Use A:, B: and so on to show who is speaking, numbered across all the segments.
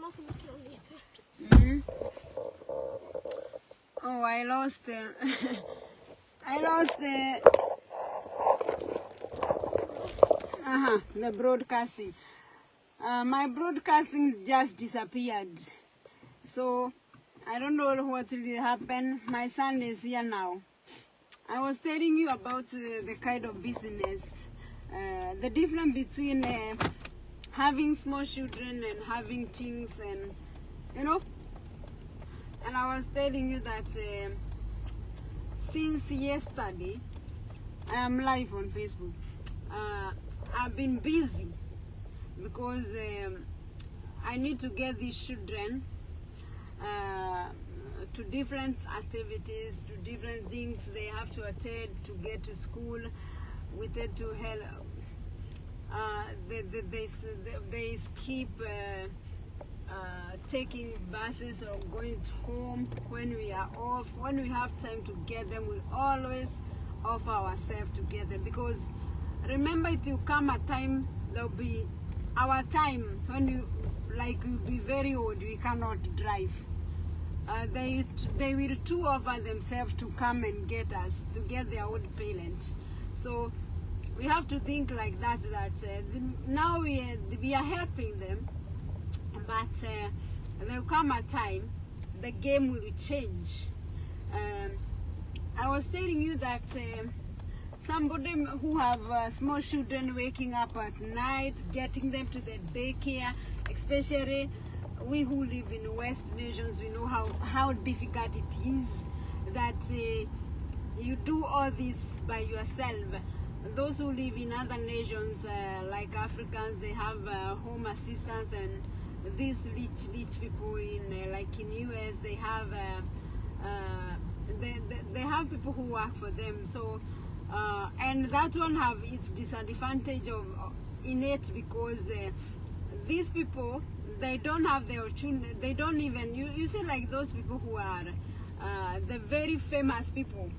A: Mm. Oh, I lost the broadcasting. My broadcasting just disappeared. So I don't know what will happen. My son is here now. I was telling you about the kind of business, the difference between having small children and having things, and you know. And I was telling you that since yesterday, I am live on Facebook. I've been busy because I need to get these children to different activities, to different things they have to attend to get to school. We tend to help. They skip taking buses or going home when we are off. When we have time to get them, we always offer ourselves to get them, because remember, it will come a time, there'll be our time when you will be very old, we cannot drive. They will too offer themselves to come and get us, to get their old parents. So we have to think like that, now we are helping them, but there will come a time the game will change. I was telling you that somebody who have small children waking up at night, getting them to the daycare, especially we who live in West nations, we know how difficult it is that you do all this by yourself. Those who live in other nations, like Africans, they have home assistants, and these rich people in like in US, they have they have people who work for them. So and that one have its disadvantage in it, because these people, they don't have their children, they don't even, you see, like those people who are the very famous people,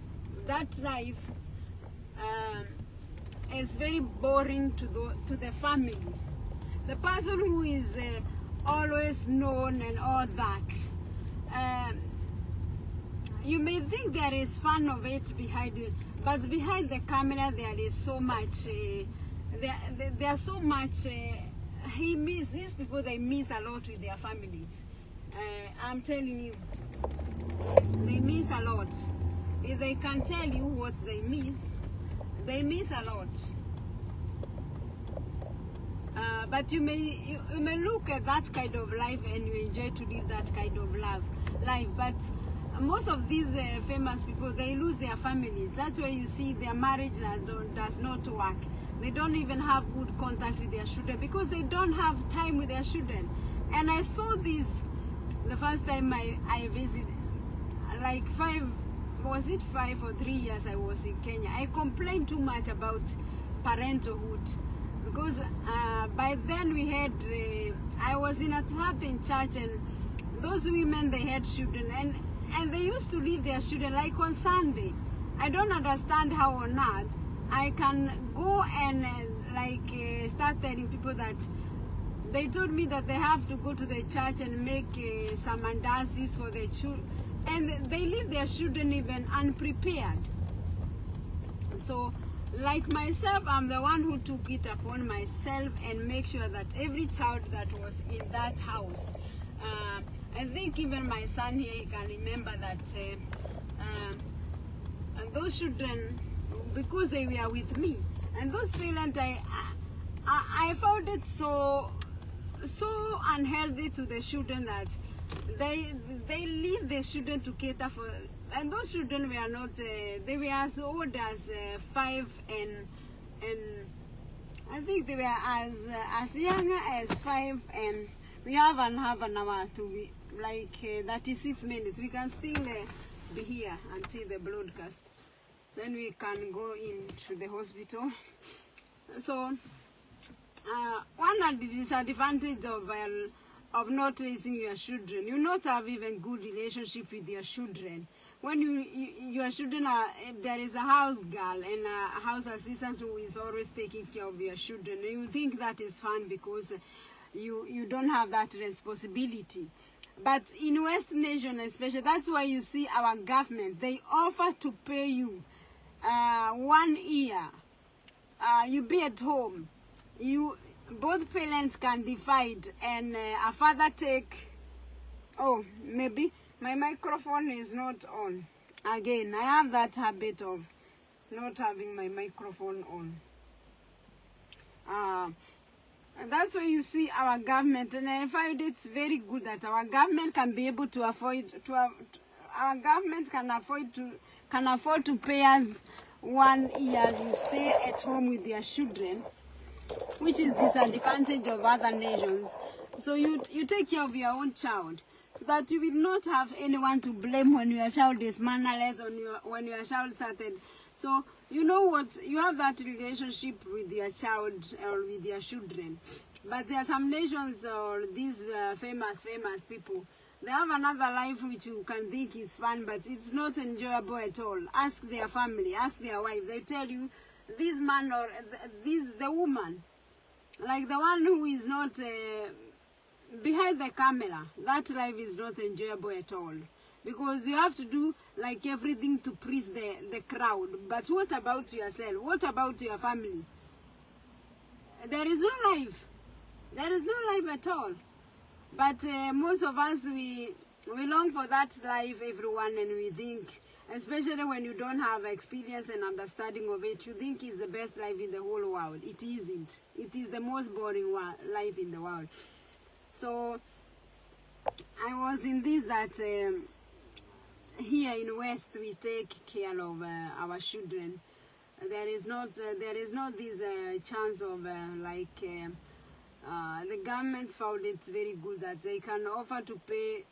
A: that life is very boring to the family. The person who is always known and all that, you may think there is fun of it behind it, but behind the camera there is so much, there's so much, these people, they miss a lot with their families. I'm telling you, they miss a lot. If they can tell you what they miss a lot. But you may look at that kind of life and you enjoy to live that kind of life. But most of these famous people, they lose their families. That's why you see their marriage does not work. They don't even have good contact with their children because they don't have time with their children. And I saw this the first time I visited, like 5 or 3 years I was in Kenya. I complained too much about parenthood, because by then we had, I was in a certain church, and those women, they had children, and they used to leave their children like on Sunday. I don't understand how on earth I can go and start telling people that they told me that they have to go to the church and make some andasis for their children, and they leave their children even unprepared. So like myself, I'm the one who took it upon myself and make sure that every child that was in that house, I think even my son here, he can remember that and those children, because they were with me, and those parents, I found it so unhealthy to the children that they leave the children to cater for, and those children were not, they were as old as 5, and I think they were as young as 5, and we have an hour to be like 36 minutes. We can still be here until the broadcast. Then we can go into the hospital. So one of the disadvantages of not raising your children, you not have even good relationship with your children. When your children are, there is a house girl and a house assistant who is always taking care of your children, you think that is fun because you don't have that responsibility. But in West nation especially, that's why you see our government, they offer to pay you 1 year. You be at home. Both parents can divide, and a father take. Oh, maybe my microphone is not on. Again, I have that habit of not having my microphone on. And that's why you see our government, and I find it's very good that our government can be able to afford our government can afford to pay us 1 year. You stay at home with your children, which is disadvantage of other nations. So you take care of your own child, so that you will not have anyone to blame when your child is mannerless or when your child started. So you know what, you have that relationship with your child or with your children. But there are some nations or these famous people, they have another life which you can think is fun, but it's not enjoyable at all. Ask their family, ask their wife. They tell you, this man or the woman, like the one who is not behind the camera, that life is not enjoyable at all. Because you have to do like everything to please the crowd. But what about yourself? What about your family? There is no life. There is no life at all. But most of us, we long for that life, everyone, and we think, especially when you don't have experience and understanding of it, you think it's the best life in the whole world. It isn't. It is the most boring life in the world. So I was in this that here in West we take care of our children. There is not this chance of the government found it's very good that they can offer to pay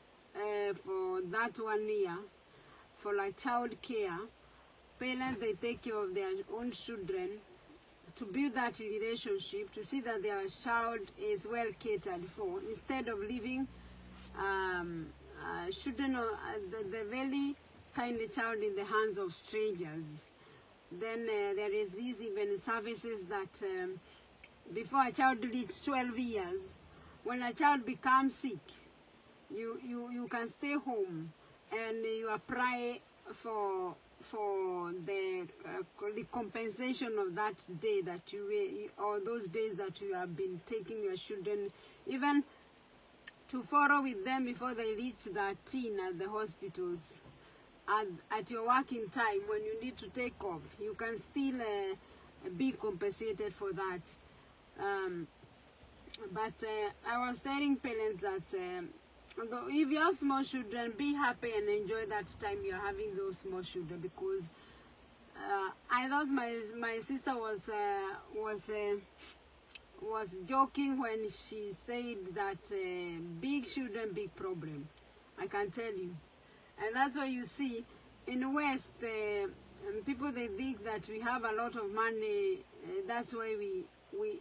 A: for that 1 year for like child care. Parents, they take care of their own children to build that relationship, to see that their child is well catered for, instead of leaving children, the very tiny child in the hands of strangers. Then there is these even services that before a child reaches 12 years, when a child becomes sick, you can stay home and you apply for the compensation of that day that or those days that you have been taking your children, even to follow with them before they reach the teen at the hospitals. At your working time, when you need to take off, you can still be compensated for that. But I was telling parents that although if you have small children, be happy and enjoy that time you're having those small children, because I thought my sister was joking when she said that big children, big problem. I can tell you. And that's why you see in West, people, they think that we have a lot of money. That's why we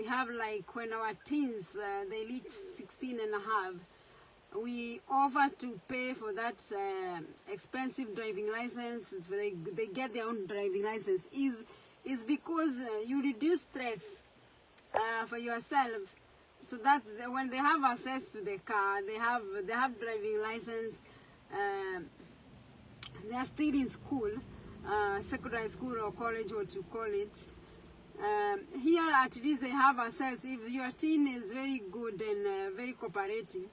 A: have, like, when our teens, they reach 16 and a half, we offer to pay for that expensive driving license. They get their own driving license. Is because you reduce stress for yourself, so that when they have access to the car, they have driving license. They are still in school, secondary school or college, what you call it. Here at least they have access. If your teen is very good and very cooperative,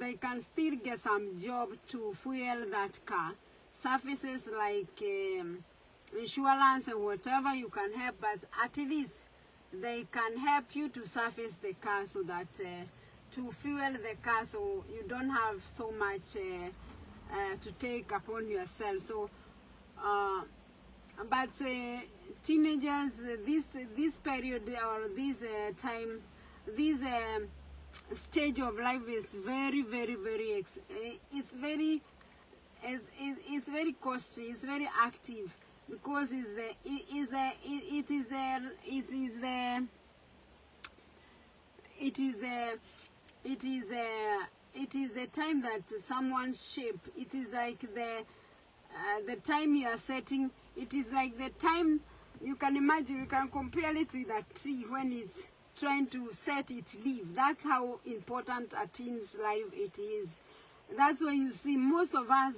A: they can still get some job to fuel that car. Services like insurance and whatever you can help, but at least they can help you to service the car, so that to fuel the car, so you don't have so much to take upon yourself. So but teenagers, this period or this time, this stage of life is very it's very costly, it's very active, because it is the time that someone's shape. It is like the time you are setting. It is like the time, you can imagine, you can compare it with a tree when it's trying to set it live. That's how important a teen's life it is. That's why you see most of us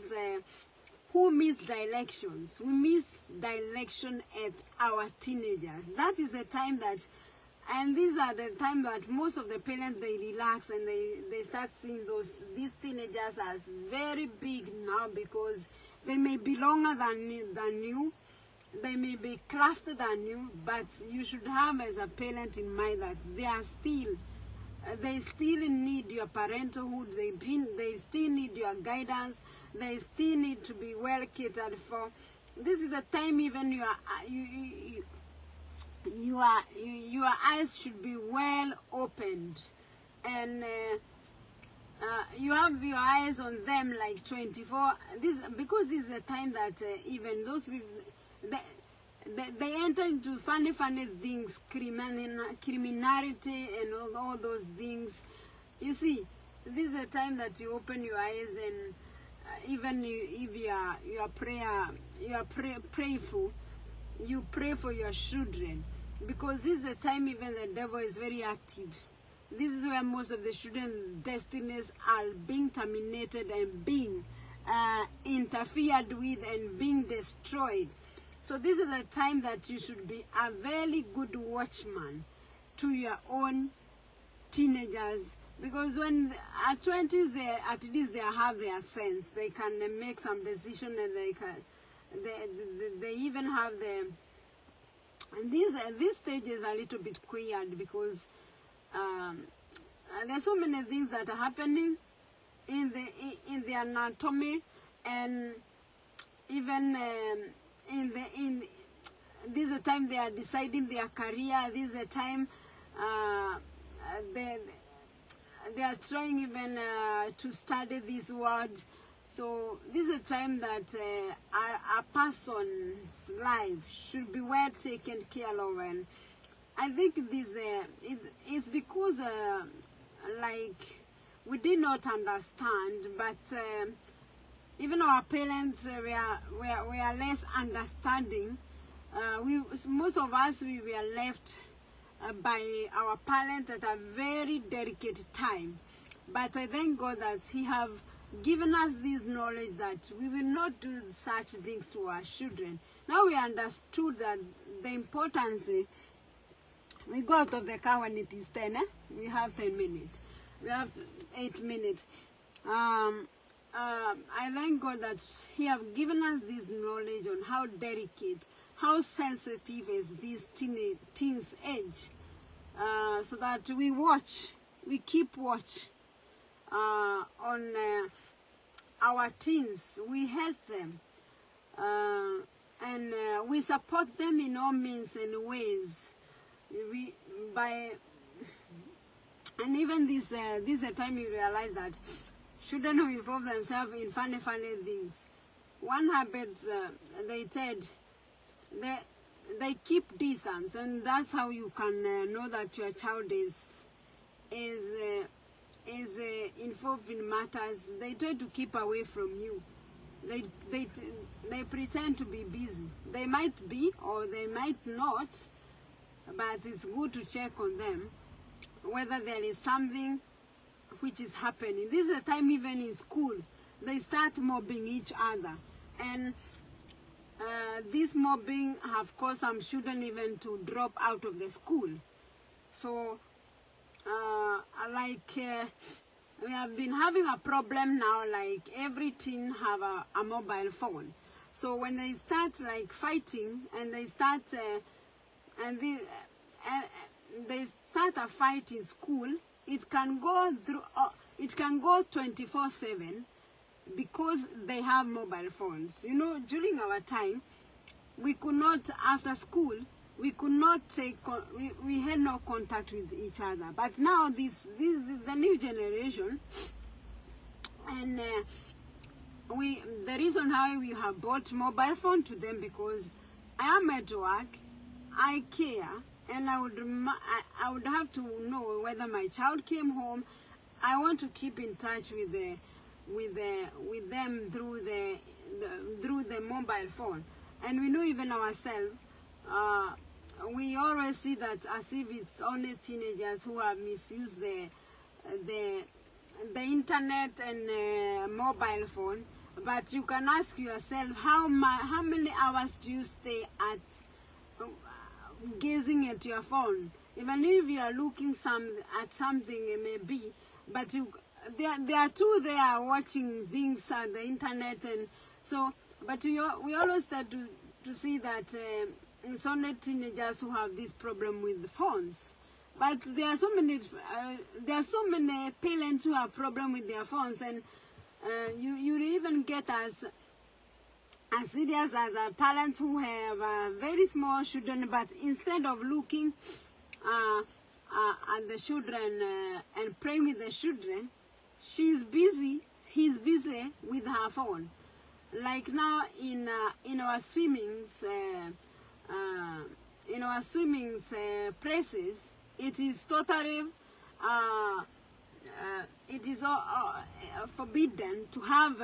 A: who miss directions. We miss direction at our teenagers. That is the time that, and these are the time that most of the parents, they relax and they start seeing these teenagers as very big now, because they may be longer than you. They may be crafted than you, but you should have as a parent in mind that they still need your parenthood. They still need your guidance. They still need to be well catered for. This is the time even your eyes should be well opened, and you have your eyes on them like 24. Because this is the time that even those people, they enter into funny things, criminality and all those things. You see, this is the time that you open your eyes, and even if you are prayerful, you pray for your children, because this is the time even the devil is very active. This is where most of the children's destinies are being terminated and being interfered with and being destroyed. So this is the time that you should be a very good watchman to your own teenagers, because when at 20s, at least they have their sense. They can make some decision, and they even have and these stages are a little bit weird, because there's so many things that are happening in the anatomy, and even this is the time they are deciding their career. This is the time they are trying even to study this word. So this is a time that a person's life should be well taken care of. And I think this it's because like we did not understand, but even our parents we are less understanding. Most of us, we were left by our parents at a very delicate time. But I thank God that He have given us this knowledge that we will not do such things to our children. Now we understood that the importance. We go out of the car when it is 10. We have 10 minutes. We have 8 minutes. I thank God that He have given us this knowledge on how delicate, how sensitive is this teen's age, so that we keep watch on our teens. We help them, and we support them in all means and ways. And even this is the time you realize that children who involve themselves in funny things. One habit, they said, they keep distance, and that's how you can know that your child is involved in matters. They try to keep away from you. They pretend to be busy. They might be, or they might not, but it's good to check on them whether there is something which is happening. This is the time even in school they start mobbing each other, and this mobbing have caused some children even to drop out of the school. So we have been having a problem now, like every teen have a mobile phone. So when they start like fighting, and they start they start a fight in school, it can go through. It can go 24/7 because they have mobile phones. You know, during our time, we could not, after school, we could not we had no contact with each other. But now this the new generation, and the reason how we have bought mobile phone to them, because I am at work, I care, and I would have to know whether my child came home. I want to keep in touch with them through the mobile phone. And we know even ourselves, we always see that as if it's only teenagers who have misused the internet and mobile phone. But you can ask yourself, how many hours do you stay at gazing at your phone? Even if you are looking at something, it may be, but there are two there watching things on the internet, and so. But we always start to see that it's only teenagers who have this problem with the phones. But there are so many parents who have problem with their phones, and you even get as serious as parents who have very small children, but instead of looking at the children and praying with the children, he's busy with her phone. Like now in our swimmings places, it is totally it is forbidden to have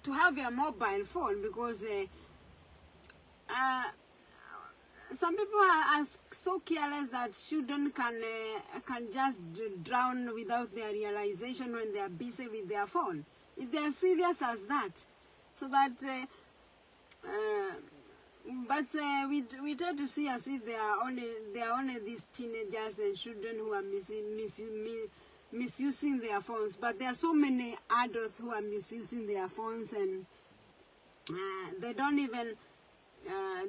A: to have your mobile phone, because some people are so careless that children can just drown without their realization when they are busy with their phone. They are serious as that. So that, we try to see as if they are only these teenagers and children who are misusing their phones. But there are so many adults who are misusing their phones, and they don't even.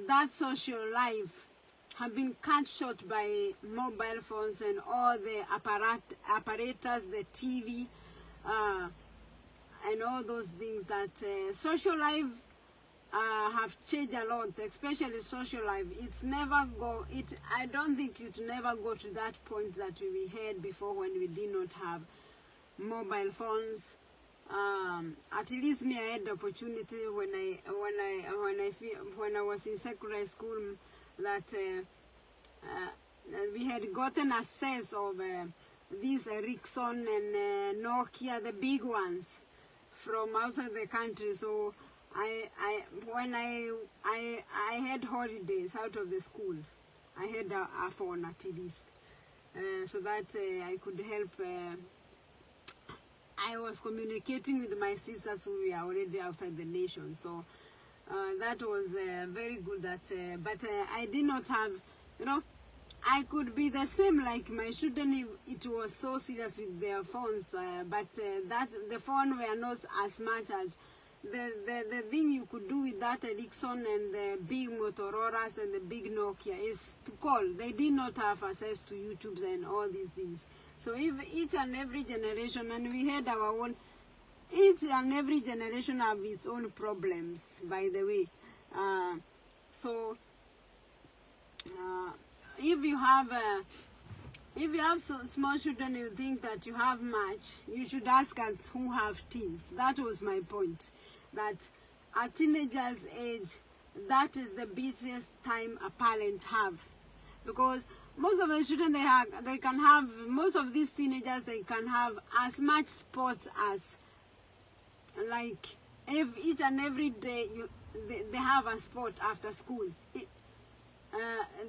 A: That social life have been cut short by mobile phones and all the apparatus, the TV, and all those things. That social life have changed a lot, especially social life. I don't think it never go to that point that we had before, when we did not have mobile phones. At least me, I had the opportunity when I was in secondary school, that we had gotten access of these Ericsson and Nokia, the big ones, from outside the country. So when I had holidays out of the school, I had a phone at least, so that I could help. I was communicating with my sisters who were already outside the nation, so that was very good. But I did not have, I could be the same like my children if it was so serious with their phones, but that the phone were not as much as the thing you could do with that Ericsson and the big Motorola's and the big Nokia is to call. They did not have access to YouTube and all these things. So if each and every generation, and we had our own, each and every generation have its own problems, by the way. If you have small children, you think that you have much, you should ask us who have teens. That was my point. That at teenagers' age, that is the busiest time a parent have. Because most of the children most of these teenagers, they can have as much sports as, like, each and every day they have a sport after school. They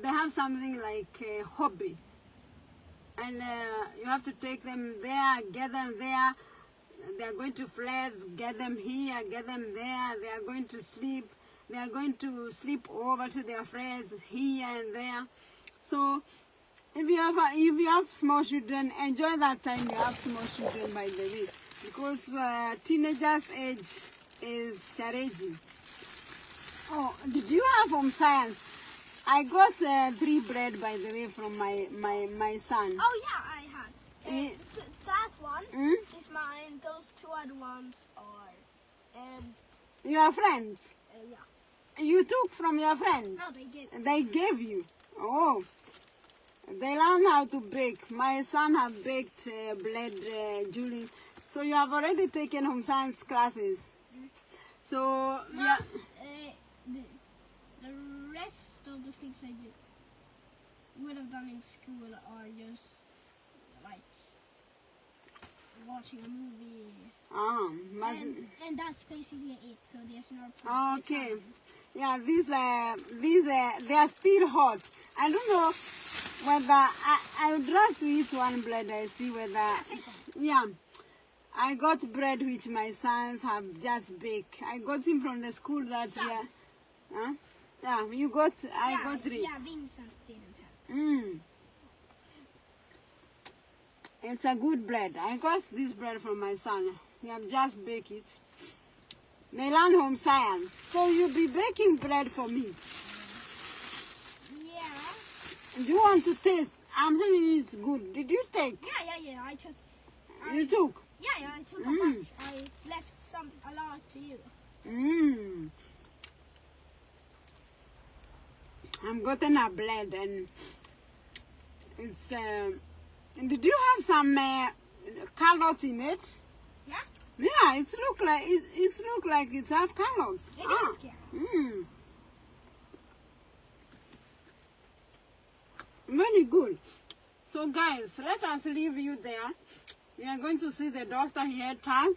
A: have something like a hobby. And you have to take them there, get them there. They are going to flats, get them here, get them there. They are going to sleep. They are going to sleep over to their friends here and there. So if you have small children, enjoy that time you have small children, by the way, because teenagers' age is challenging. Oh, did you have home science? I got 3 bread, by the way, from my son.
B: Oh yeah, I had. That one is mine. Those 2 other ones are.
A: Your friends?
B: Yeah.
A: You took from your friend?
B: No, they gave.
A: They gave you. Oh. They learn how to bake. My son have baked bread, Julie. So you have already taken home science classes. So yeah.
B: The rest of the things I would have done in school are just like watching a movie. And that's basically it. So there's no problem.
A: Okay. Yeah, these they are still hot. I don't know whether I would like to eat one bread. I see whether, yeah. I got bread which my sons have just baked. I got him from the school that we are. Huh? Yeah, you got. I got 3.
B: Yeah, Vincent didn't have.
A: It's a good bread. I got this bread from my son. We have just baked it. They learn home science. So you'll be baking bread for me.
B: Yeah.
A: Do you want to taste? I'm telling you it's good. Did you take?
B: Yeah. I took.
A: You took?
B: Yeah, I took a bunch. I left a lot to you.
A: I'm getting a bread and it's. Did you have some carrot in it?
B: Yeah.
A: Yeah, it look like it's have carrots.
B: It is carrots.
A: Very good. So guys, let us leave you there. We are going to see the doctor here time.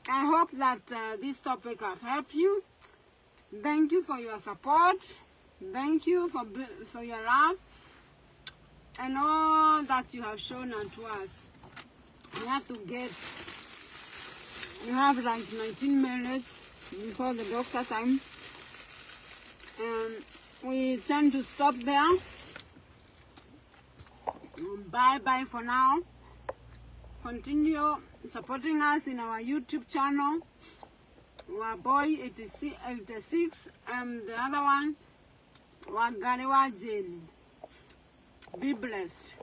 A: I hope that this topic has helped you. Thank you for your support. Thank you for your love and all that you have shown unto us. We have to get. You have like 19 minutes before the doctor time. We tend to stop there. Bye for now. Continue supporting us in our YouTube channel. Our boy 86 and the other one Wagariwa Jane. Be blessed.